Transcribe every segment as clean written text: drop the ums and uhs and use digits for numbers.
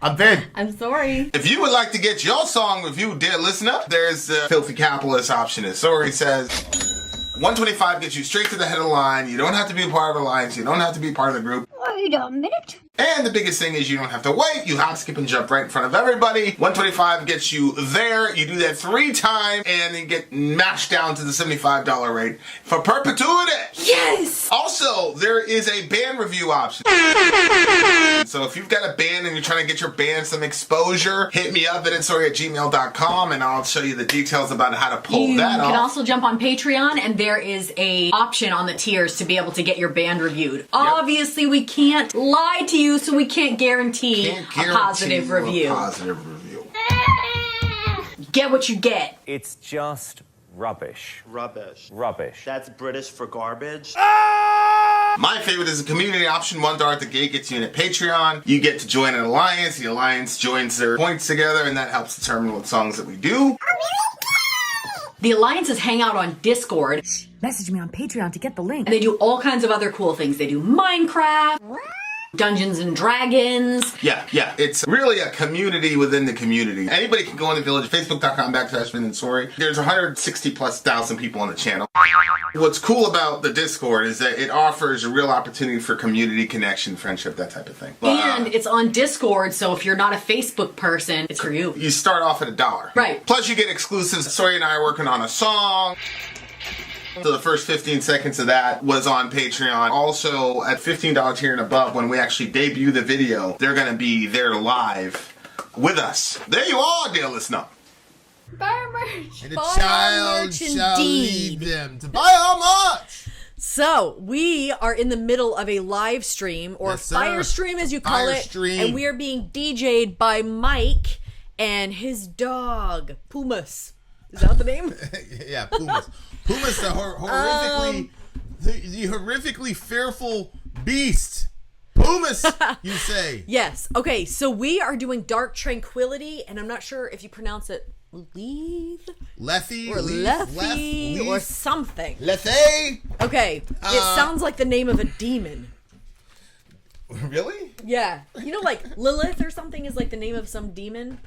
I'm Vin. I'm Sori. If you would like to get your song reviewed, dear listener, there's a filthy capitalist option. As Sori says, 125 gets you straight to the head of the line. You don't have to be a part of the alliance. You don't have to be part of the group. Wait a minute. And the biggest thing is you don't have to wait. You hop, skip, and jump right in front of everybody. 125 gets you there. You do that 3 times, and then get mashed down to the $75 rate for perpetuity. Yes! Also, there is a band review option. So if you've got a band and you're trying to get your band some exposure, hit me up at villageXchange@gmail.com and I'll show you the details about how to pull that off. You can also jump on Patreon, and there is a option on the tiers to be able to get your band reviewed. Yep. Obviously, we can't lie to you, so we can't guarantee a positive review. Get what you get. It's just rubbish. Rubbish. Rubbish. That's British for garbage. My favorite is a community option. $1 at the gate gets you in at Patreon. You get to join an alliance. The alliance joins their points together, and that helps determine what songs that we do. The alliances hang out on Discord. Message me on Patreon to get the link. And they do all kinds of other cool things. They do Minecraft, Dungeons and Dragons. Yeah. It's really a community within the community. Anybody can go on the village, facebook.com/Vin and Sori. There's 160,000+ people on the channel. What's cool about the Discord is that it offers a real opportunity for community connection, friendship, that type of thing. And it's on Discord, so if you're not a Facebook person, it's for you. You start off at $1. Right. Plus you get exclusives. Sori and I are working on a song. So the first 15 seconds of that was on Patreon. Also, at $15 tier and above, when we actually debut the video, they're going to be there live with us. There you are, dear listener. Buy our merch. And the Buy child merch shall indeed. lead them to buy how much? So, we are in the middle of a live stream, or Yes, sir. fire stream as you call Fire it, stream. and we are being DJ'd by Mike and his dog, Pumas. Is that the name? Yeah, Pumas. Pumas, the horrifically fearful beast. Pumas, you say. Yes. Okay, so we are doing Dark Tranquility, and I'm not sure if you pronounce it Lethe Lethe, or Lethe or something. Lethe. Okay, it sounds like the name of a demon. Really? Yeah. You know, like Lilith or something is like the name of some demon?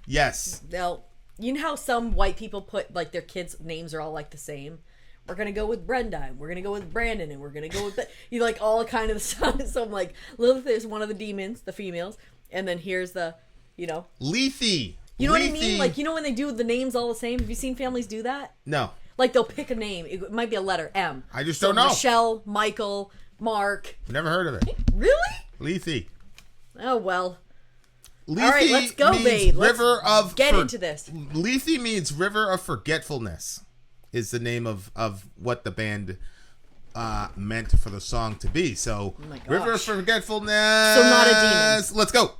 Yes. They'll... You know how some white people put, like, their kids' names are all, like, the same? We're going to go with Brenda, and we're going to go with Brandon, and we're going to go with... You like, all kind of stuff. So I'm like, Lilith is one of the demons, the females, and then here's the, you know... Lethe. You know what I mean? Like, you know when they do the names all the same? Have you seen families do that? No. Like, they'll pick a name. It might be a letter, M. I just don't know. Michelle, Michael, Mark. Never heard of it. Really? Lethe. Oh, well... Lethe all right, let's go, babe. Let's get into this. Lethe means River of Forgetfulness is the name of what the band meant for the song to be. So, oh my gosh. River of Forgetfulness. So not a demon. Let's go.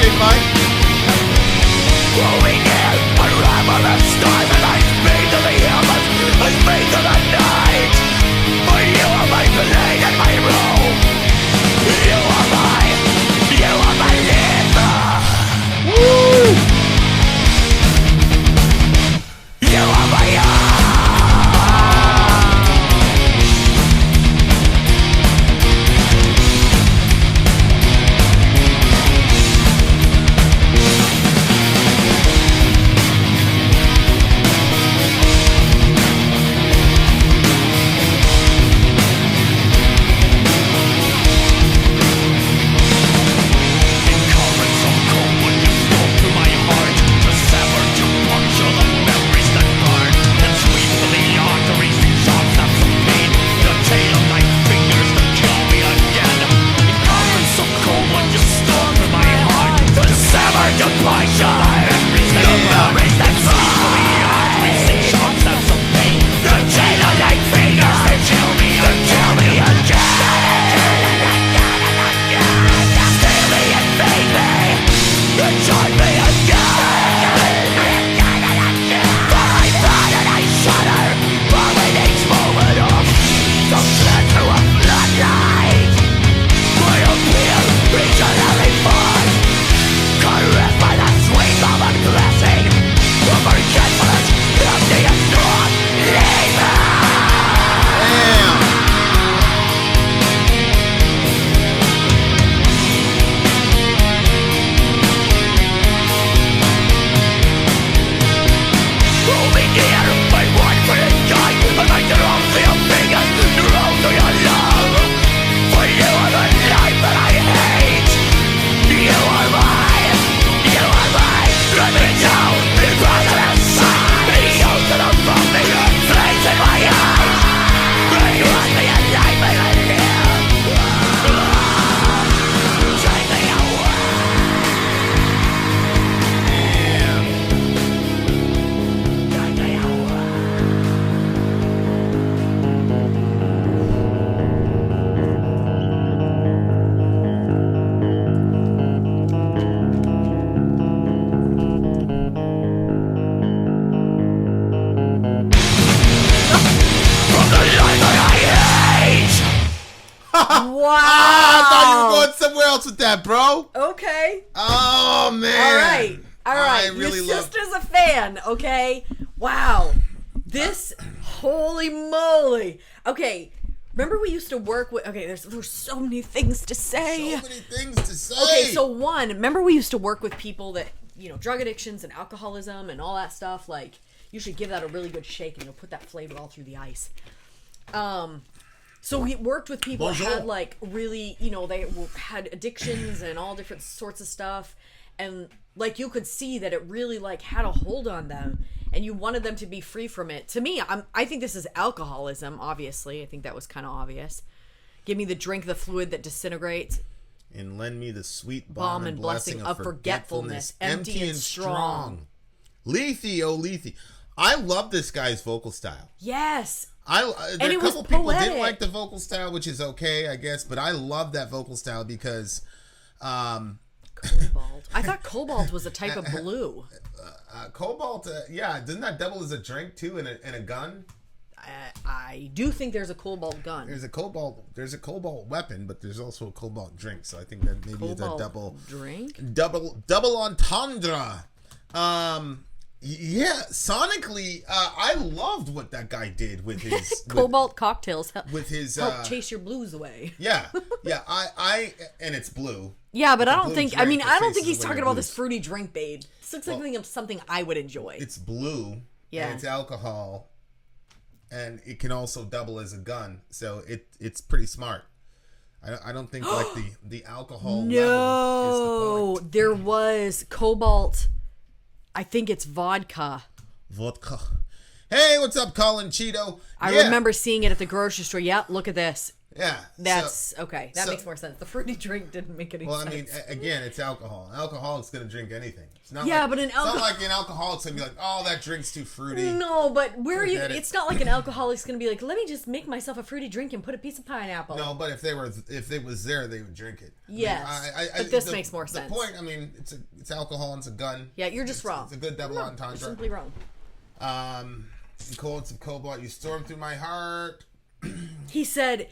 Okay, fine. With that, bro. Okay. Oh man. All right. I really Your sister's a fan. Okay. Wow. This. Holy moly. Okay. Remember we used to work with. Okay. There's so many things to say. So many things to say. Okay. So one. Remember we used to work with people that drug addictions and alcoholism and all that stuff. Like you should give that a really good shake and you'll put that flavor all through the ice. So we worked with people that had like really, they had addictions and all different sorts of stuff. And like you could see that it really like had a hold on them and you wanted them to be free from it. To me, I think this is alcoholism, obviously. I think that was kind of obvious. Give me the drink, the fluid that disintegrates. And lend me the sweet balm and blessing of forgetfulness, empty and strong. Lethe, oh Lethe. I love this guy's vocal style. Yes. There are a couple people didn't like the vocal style, which is okay, I guess, but I love that vocal style because Cobalt. I thought cobalt was a type of blue. Cobalt, doesn't that double as a drink too in a gun? I do think there's a cobalt gun. There's a cobalt weapon, but there's also a cobalt drink, so I think that maybe it's a double drink. Double entendre. Yeah, sonically, I loved what that guy did with his cobalt cocktails. With his help chase your blues away. Yeah. I and it's blue. Yeah, but I don't think. I don't think he's talking about this fruity drink, babe. This looks like something I would enjoy. It's blue. Yeah. And it's alcohol, and it can also double as a gun. So it's pretty smart. I don't think like the alcohol. No, level is the point. There was cobalt. I think it's vodka. Hey, what's up, Colin Cheeto? I remember seeing it at the grocery store. Yeah, look at this. Yeah. That's okay. That makes more sense. The fruity drink didn't make any sense. Well, I mean, again, it's alcohol. An alcoholic's gonna drink anything. It's not but it's not like an alcoholic's gonna be like, oh, that drink's too fruity. No, but Forget it. it's not like an alcoholic's gonna be like, let me just make myself a fruity drink and put a piece of pineapple. No, but if it was there, they would drink it. Yes, but this makes more sense. The point, I mean, it's alcohol and it's a gun. Yeah, you're just wrong. It's a good double entendre. You're simply wrong. Cold of cobalt, you storm through my heart. He said,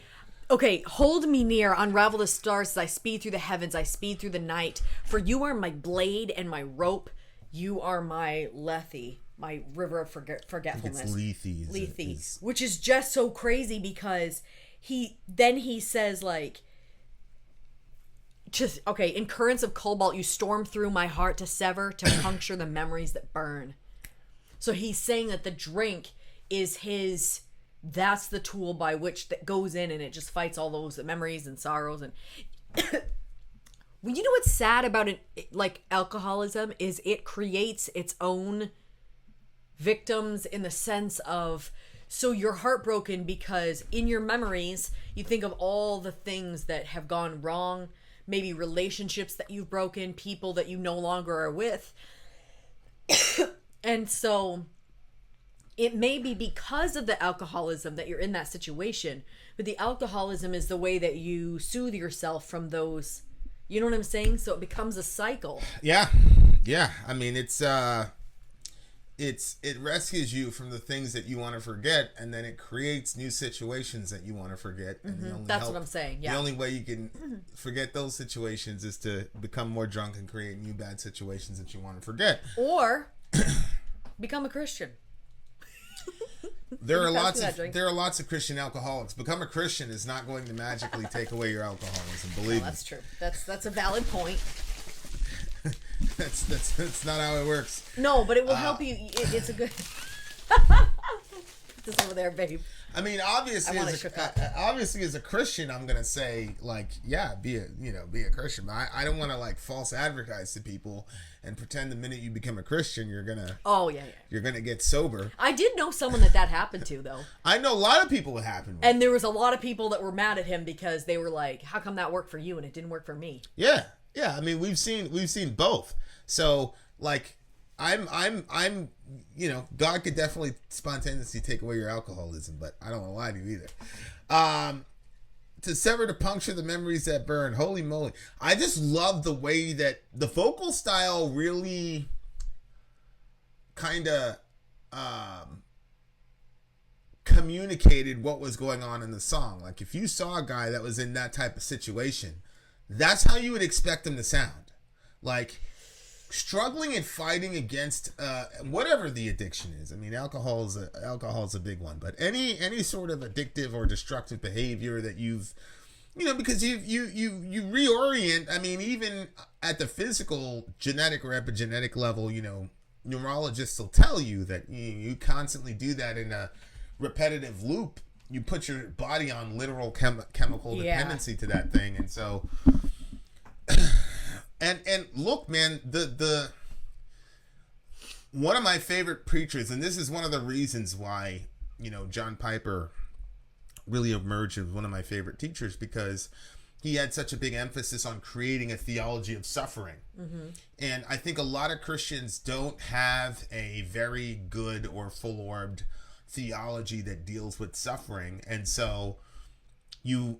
okay, hold me near, unravel the stars as I speed through the heavens, I speed through the night. For you are my blade and my rope. You are my Lethe, my river of forgetfulness. It's Lethe. Which is just so crazy because he says like, just, okay, in currents of cobalt you storm through my heart to sever, to puncture the memories that burn. So he's saying that the drink is his... That's the tool by which that goes in and it just fights all those memories and sorrows. And well, you know what's sad about it, like alcoholism, is it creates its own victims in the sense of, so you're heartbroken because in your memories you think of all the things that have gone wrong, maybe relationships that you've broken, people that you no longer are with. And so it may be because of the alcoholism that you're in that situation, but the alcoholism is the way that you soothe yourself from those, you know what I'm saying? So it becomes a cycle. Yeah. I mean, it rescues you from the things that you want to forget, and then it creates new situations that you want to forget. And That's what I'm saying. Yeah. The only way you can forget those situations is to become more drunk and create new bad situations that you want to forget. Or become a Christian. There are lots of Christian alcoholics. Become a Christian is not going to magically take away your alcoholism. Believe me. That's true. That's a valid point. That's not how it works. No, but it will help you. It's a good. Put this over there, babe. I mean, obviously, as a Christian, I'm gonna say like, yeah, be a Christian. But I don't want to like false advertise to people and pretend the minute you become a Christian, you're gonna. Oh yeah. You're gonna get sober. I did know someone that happened to though. I know a lot of people it happened with. And there was a lot of people that were mad at him because they were like, "How come that worked for you and it didn't work for me?" Yeah. I mean, we've seen both. So like. I'm God could definitely spontaneously take away your alcoholism, but I don't want to lie to you either. To sever, to puncture the memories that burn. Holy moly. I just love the way that the vocal style really kind of communicated what was going on in the song. Like if you saw a guy that was in that type of situation, that's how you would expect him to sound. Like struggling and fighting against whatever the addiction is. I mean, alcohol is a big one, but any sort of addictive or destructive behavior that you've, because you reorient. I mean, even at the physical, genetic or epigenetic level, neurologists will tell you that you constantly do that in a repetitive loop. You put your body on literal chemical dependency to that thing, and so. And look, man, the one of my favorite preachers, and this is one of the reasons why, John Piper really emerged as one of my favorite teachers, because he had such a big emphasis on creating a theology of suffering. Mm-hmm. And I think a lot of Christians don't have a very good or full-orbed theology that deals with suffering. And so you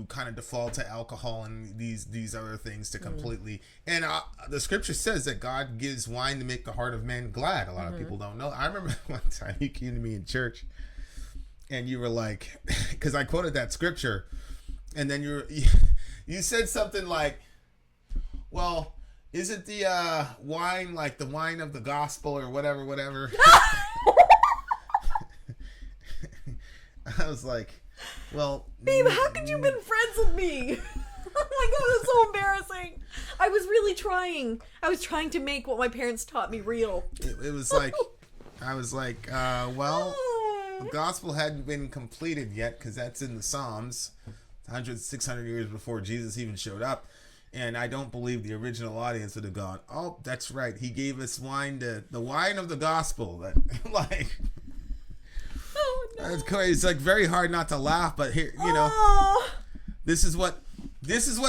kind of default to alcohol and these other things to completely, and the scripture says that God gives wine to make the heart of man glad. A lot of people don't know. I remember one time you came to me in church and you were like, because I quoted that scripture, and then you said something like, well, is it the wine, like the wine of the gospel or whatever. I was like, well, babe, how could you have been friends with me? Oh my god, it was so embarrassing. I was really trying. I was trying to make what my parents taught me real. It was like, I was like, well, the gospel hadn't been completed yet because that's in the Psalms, 600 years before Jesus even showed up. And I don't believe the original audience would have gone, oh, that's right. He gave us the wine of the gospel. That like... Oh, no. It's crazy. It's like very hard not to laugh, but here, this is what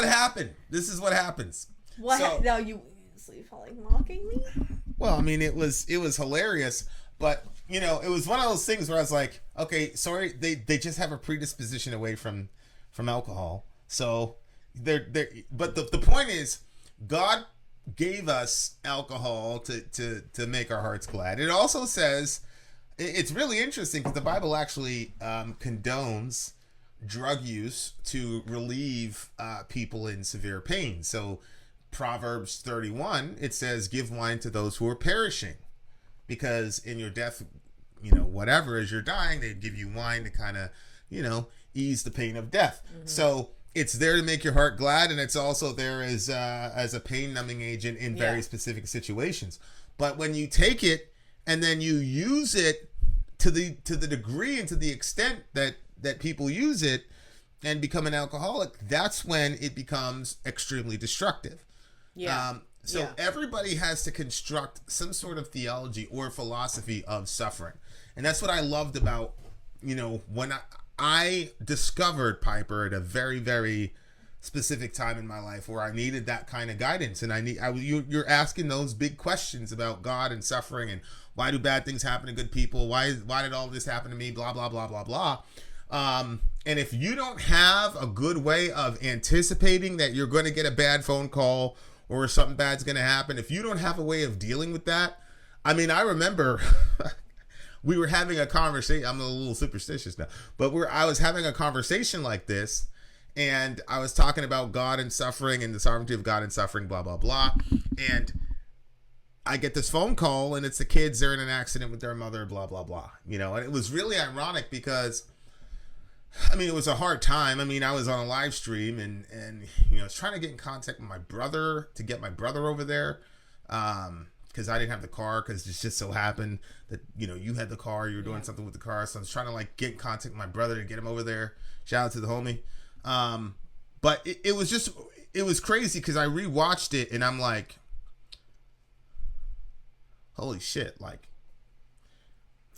happened. This is what happens. What? So, now you like mocking me? Well, I mean, it was hilarious, but it was one of those things where I was like, okay, sorry, they just have a predisposition away from alcohol. So but the point is, God gave us alcohol to make our hearts glad. It also says, it's really interesting because the Bible actually condones drug use to relieve people in severe pain. So Proverbs 31, it says, give wine to those who are perishing, because in your death, whatever, as you're dying, they give you wine to kind of, ease the pain of death. Mm-hmm. So it's there to make your heart glad, and it's also there as a pain numbing agent in very specific situations. But when you take it and then you use it to the degree and to the extent that people use it and become an alcoholic, that's when it becomes extremely destructive. So everybody has to construct some sort of theology or philosophy of suffering. And that's what I loved about, when I discovered Piper at a very, very specific time in my life where I needed that kind of guidance. And you're asking those big questions about God and suffering and why do bad things happen to good people? Why did all this happen to me? Blah, blah, blah, blah, blah. And if you don't have a good way of anticipating that you're going to get a bad phone call or something bad's going to happen, if you don't have a way of dealing with that, I mean, I remember we were having a conversation. I'm a little superstitious now, but I was having a conversation like this, and I was talking about God and suffering and the sovereignty of God and suffering, blah, blah, blah. And I get this phone call, and it's the kids. They're in an accident with their mother, blah, blah, blah. And it was really ironic because, I mean, it was a hard time. I mean, I was on a live stream and I was trying to get in contact with my brother to get my brother over there. Because I didn't have the car, because it just so happened that, you had the car, you were doing something with the car. So I was trying to get in contact with my brother to get him over there. Shout out to the homie. But it was crazy because I rewatched it and I'm like, holy shit.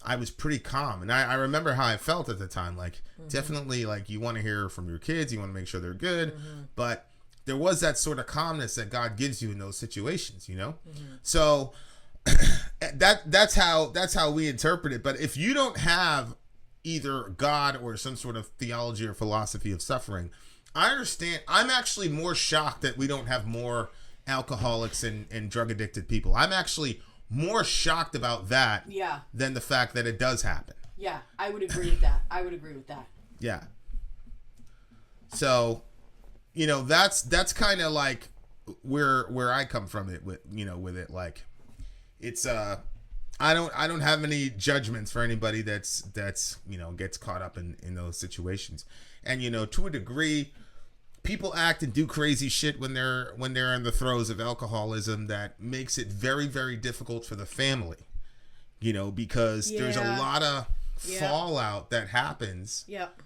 I was pretty calm, and I remember how I felt at the time. Definitely, you want to hear from your kids, you want to make sure they're good, but there was that sort of calmness that God gives you in those situations, So that's how we interpret it. But if you don't have either God or some sort of theology or philosophy of suffering, I understand. I'm actually more shocked that we don't have more alcoholics and drug addicted people. I'm actually more shocked about that than the fact that it does happen. Yeah, I would agree with that. Yeah. So, that's kind of where I come from it with it. It's I don't have any judgments for anybody that's gets caught up in those situations. And to a degree, people act and do crazy shit when they're in the throes of alcoholism that makes it very, very difficult for the family, because there's a lot of fallout that happens. Yep.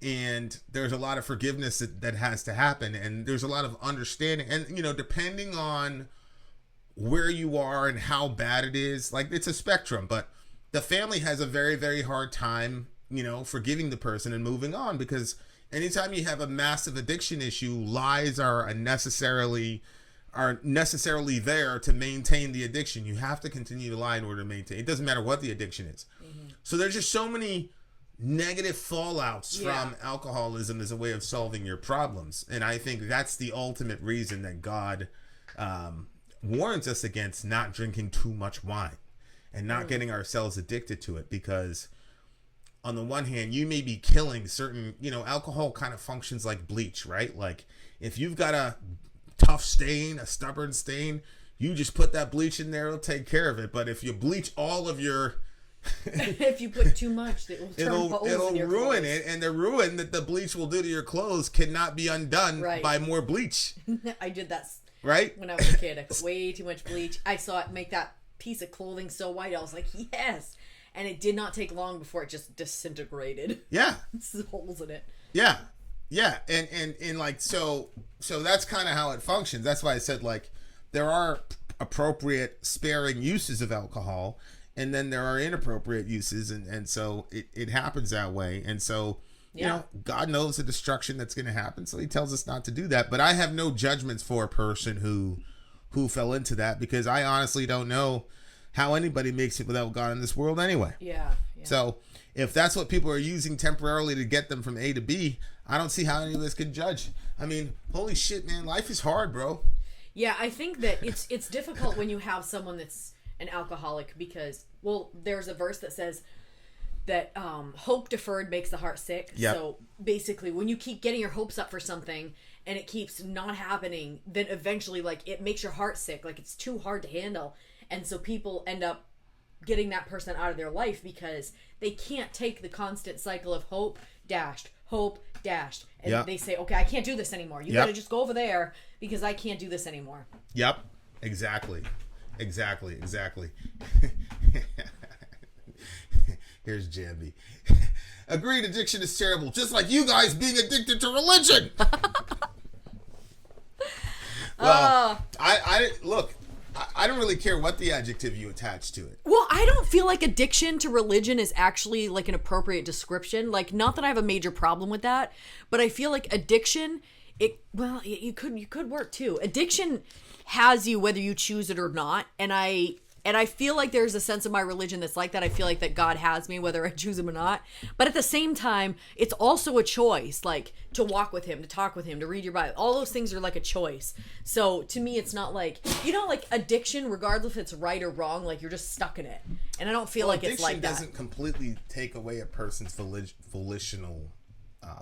And there's a lot of forgiveness that has to happen, and there's a lot of understanding, and depending on where you are and how bad it is, it's a spectrum, but the family has a very, very hard time forgiving the person and moving on, because anytime you have a massive addiction issue, lies are necessarily there to maintain the addiction. You have to continue to lie in order to maintain. It doesn't matter what the addiction is. Mm-hmm. So there's just so many negative fallouts from alcoholism as a way of solving your problems. And I think that's the ultimate reason that God warns us against not drinking too much wine and not getting ourselves addicted to it, because on the one hand, you may be killing certain, alcohol kind of functions like bleach, right? If you've got a tough stain, a stubborn stain, you just put that bleach in there, it'll take care of it. But if you bleach all of your if you put too much, it'll ruin it, and the ruin that the bleach will do to your clothes cannot be undone by more bleach. I did that when I was a kid. I put way too much bleach. I saw it make that piece of clothing so white. I was like, yes. And it did not take long before it just disintegrated. Yeah. Holes in it. Yeah. Yeah. And so that's kind of how it functions. That's why I said there are appropriate sparing uses of alcohol. and then there are inappropriate uses, and so it happens that way. And so, you know, God knows the destruction that's going to happen, so he tells us not to do that. But I have no judgments for a person who fell into that, because I honestly don't know how anybody makes it without God in this world anyway. Yeah. So if that's what people are using temporarily to get them from A to B, I don't see how any of us can judge. I mean, holy shit, man, life is hard, bro. Yeah, I think that it's difficult when you have someone that's an alcoholic, because, well, there's a verse that says that hope deferred makes the heart sick. Yep. So basically, when you keep getting your hopes up for something and it keeps not happening, then eventually, like, it makes your heart sick. Like, it's too hard to handle. And so people end up getting that person out of their life because they can't take the constant cycle of hope dashed. And they say, okay, I can't do this anymore. You gotta just go over there because I can't do this anymore. Yep. Exactly. Here's Jambi. Agreed, addiction is terrible, just like you guys being addicted to religion. Well, I don't really care what the adjective you attach to it. Well, I don't feel like addiction to religion is actually like an appropriate description. Like, not that I have a major problem with that, but I feel like addiction, you could work too. Addiction has you whether you choose it or not, and I feel like there's a sense of my religion that's like that. I feel like that God has me whether I choose him or not. But at the same time, it's also a choice, like to walk with him, to talk with him, to read your Bible. All those things are like a choice. So to me, it's not like, like addiction, regardless if it's right or wrong, like you're just stuck in it. And I don't feel like it's like that. Addiction doesn't completely take away a person's volitional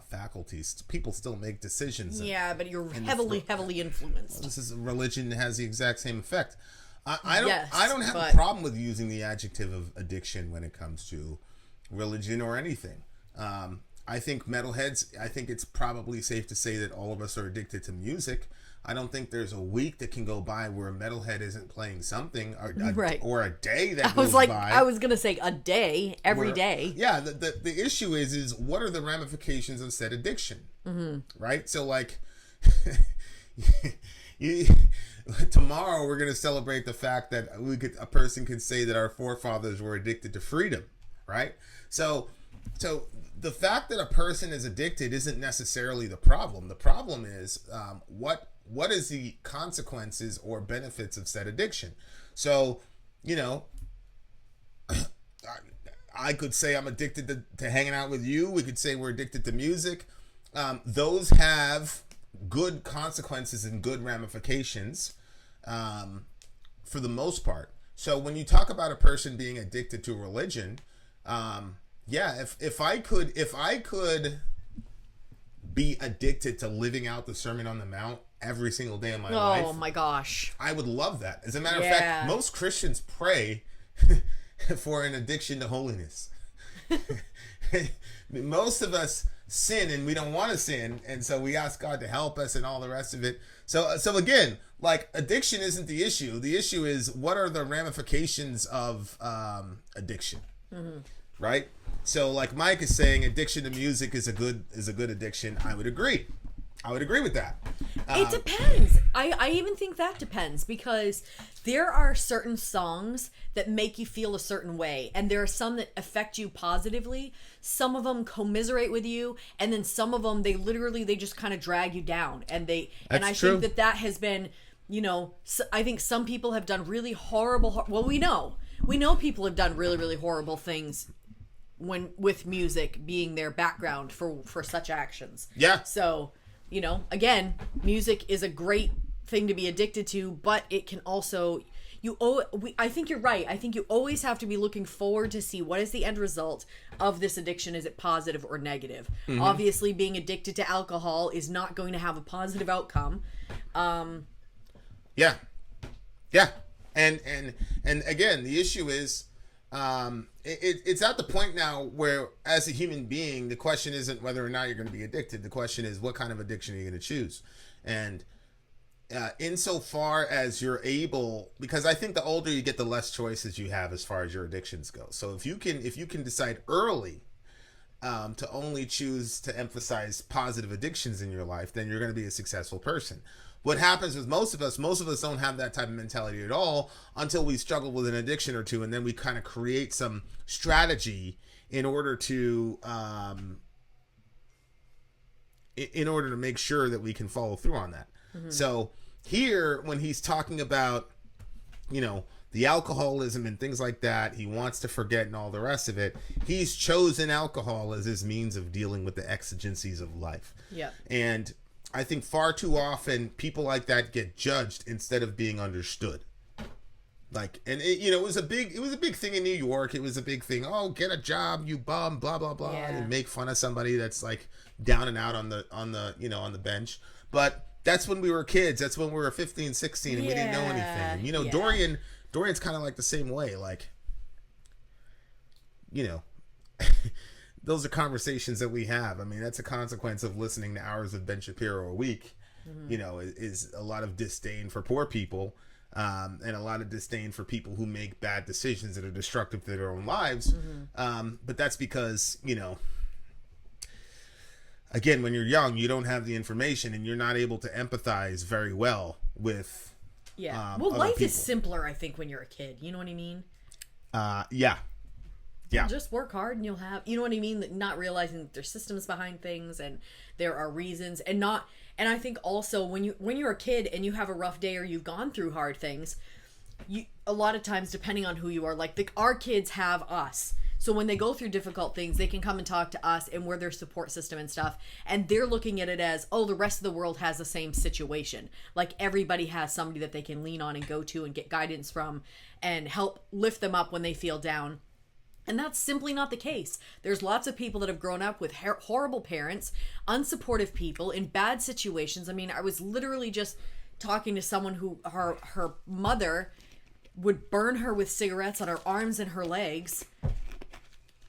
faculties. People still make decisions. Yeah, but you're heavily influenced. This is religion has the exact same effect. I don't have a problem with using the adjective of addiction when it comes to religion or anything. I think metalheads, I think it's probably safe to say that all of us are addicted to music. I don't think there's a week that can go by where a metalhead isn't playing something, or a day that goes by. I was going to say a day, every day. Yeah, the issue is what are the ramifications of said addiction? Mm-hmm. Right? So, like, tomorrow we're going to celebrate the fact that a person could say that our forefathers were addicted to freedom, right? So the fact that a person is addicted isn't necessarily the problem. The problem is what is the consequences or benefits of said addiction? So, I could say I'm addicted to hanging out with you. We could say we're addicted to music. Those have good consequences and good ramifications for the most part. So when you talk about a person being addicted to religion, if I could be addicted to living out the Sermon on the Mount every single day of my life. Oh my gosh. I would love that. As a matter of fact, most Christians pray for an addiction to holiness. Most of us sin and we don't want to sin, and so we ask God to help us and all the rest of it. So again, like, addiction isn't the issue. The issue is what are the ramifications of addiction, right? So, like Mike is saying, addiction to music is a good addiction. I would agree with that. It depends. I even think that depends, because there are certain songs that make you feel a certain way, and there are some that affect you positively. Some of them commiserate with you, and then some of them they just kind of drag you down. And I think that has been, I think some people have done really horrible. Well, we know people have done really, really horrible things with music being their background for such actions. Yeah. So, again, music is a great thing to be addicted to, but it can also, I think you're right. I think you always have to be looking forward to see what is the end result of this addiction. Is it positive or negative? Mm-hmm. Obviously, being addicted to alcohol is not going to have a positive outcome. Yeah. And again, the issue is, it's at the point now where, as a human being, the question isn't whether or not you're going to be addicted. The question is, what kind of addiction are you going to choose? And insofar as you're able, because I think the older you get, the less choices you have as far as your addictions go. So if you can decide early to only choose to emphasize positive addictions in your life, then you're going to be a successful person. what happens with most of us don't have that type of mentality at all until we struggle with an addiction or two, and then we kind of create some strategy in order to make sure that we can follow through on that. So here, when he's talking about, the alcoholism and things like that, he wants to forget and all the rest of it. He's chosen alcohol as his means of dealing with the exigencies of life. Yeah. And I think far too often people like that get judged instead of being understood. Like, and it was a big thing in New York. It was a big thing. Oh, get a job, you bum, blah blah blah, and make fun of somebody that's like down and out on the bench. But that's when we were kids. That's when we were 15, 16, and we didn't know anything. Dorian's kind of like the same way. Like, those are conversations that we have. I mean, that's a consequence of listening to hours of Ben Shapiro a week. Is a lot of disdain for poor people. And a lot of disdain for people who make bad decisions that are destructive to their own lives. But that's because, again, when you're young, you don't have the information and you're not able to empathize very well with life is simpler, I think, when you're a kid. You know what I mean? Yeah. Just work hard and you'll have, you know what I mean? Not realizing that there's systems behind things and there are reasons and I think also when you're a kid and you have a rough day or you've gone through hard things, a lot of times, depending on who you are, like our kids have us. So when they go through difficult things, they can come and talk to us and we're their support system and stuff. And they're looking at it as, oh, the rest of the world has the same situation. Like everybody has somebody that they can lean on and go to and get guidance from and help lift them up when they feel down. And that's simply not the case. There's lots of people that have grown up with horrible parents, unsupportive people in bad situations. I mean, I was literally just talking to someone who her mother would burn her with cigarettes on her arms and her legs.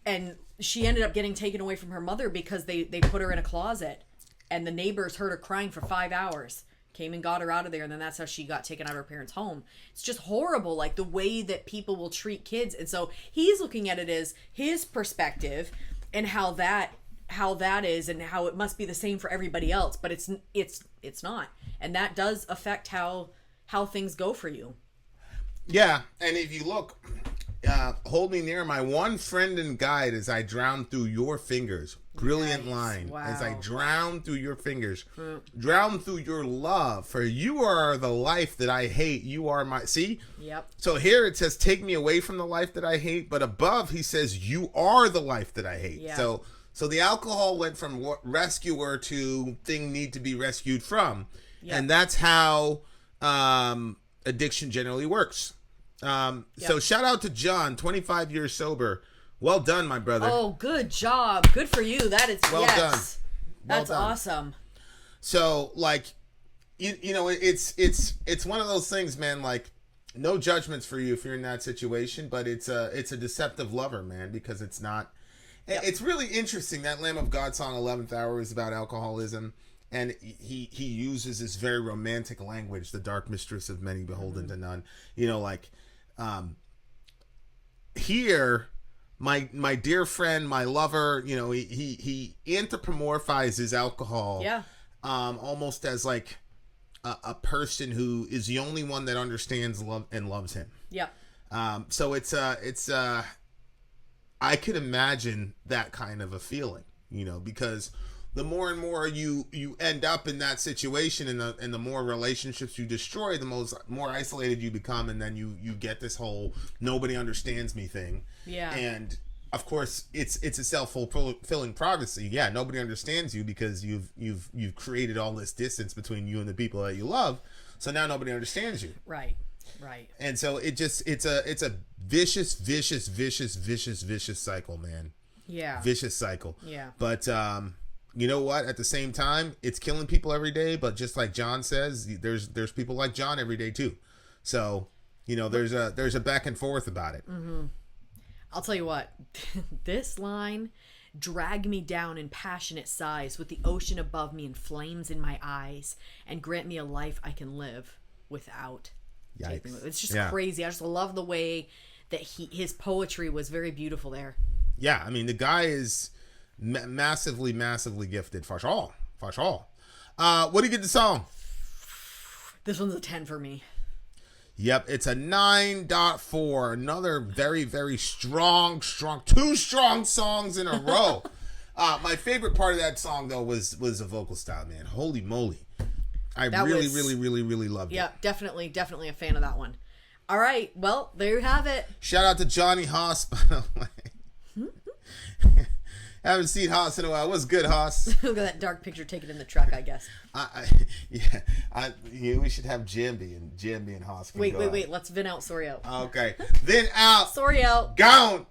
And she ended up getting taken away from her mother because they put her in a closet. And the neighbors heard her crying for 5 hours. Came and got her out of there, and then that's how she got taken out of her parents' home. It's just horrible, like the way that people will treat kids. And so he's looking at it as his perspective and how that is and how it must be the same for everybody else, but it's not. And that does affect how things go for you. Yeah, and if you look, hold me near my one friend and guide as I drown through your fingers. Brilliant line. Wow. As I drown through your fingers, drown through your love, for you are the life that I hate. You are my, see? Yep. So here it says, take me away from the life that I hate, but above he says, you are the life that I hate. Yeah. So the alcohol went from rescuer to thing need to be rescued from. Yep. And that's how addiction generally works. So shout out to John, 25 years sober. Well done, my brother. Oh, good job. Good for you. That is well yes. done. Well That's done. awesome. So like, it's one of those things, man. Like, no judgments for you if you're in that situation, but it's a deceptive lover, man, because it's not. Yep. It's really interesting. That Lamb of God song, 11th Hour, is about alcoholism. And he uses this very romantic language, the dark mistress of many beholden to none. Here, my dear friend, my lover, he anthropomorphizes alcohol, almost as like a person who is the only one that understands love and loves him. Yeah. So it's I could imagine that kind of a feeling, because the more and more you end up in that situation, and the more relationships you destroy, the more isolated you become, and then you get this whole nobody understands me thing. Yeah. And of course, it's a self-fulfilling prophecy. Yeah, nobody understands you because you've created all this distance between you and the people that you love. So now nobody understands you. Right. And so it's a vicious cycle, man. Yeah. Vicious cycle. Yeah. But you know what? At the same time, it's killing people every day. But just like John says, there's people like John every day too. So there's a back and forth about it. Mm-hmm. I'll tell you what. This line, drag me down in passionate sighs with the ocean above me and flames in my eyes, and grant me a life I can live without. Yikes. It's just crazy. I just love the way that his poetry was very beautiful there. Yeah, I mean, the guy is massively gifted. For sure. What do you get the song? This one's a 10 for me. Yep, it's a 9.4. Another very, very strong, two strong songs in a row. My favorite part of that song, though, was the vocal style, man. Holy moly. I really loved it. Yeah, definitely a fan of that one. All right, well, there you have it. Shout out to Johnny Haas, by the way. Haven't seen Haas in a while. What's good, Haas? Look at that dark picture taken in the truck, I guess. We should have Jambi and Haas. Wait. Let's Vin out, Sori out. Okay. Vin out. Sori out. Gone.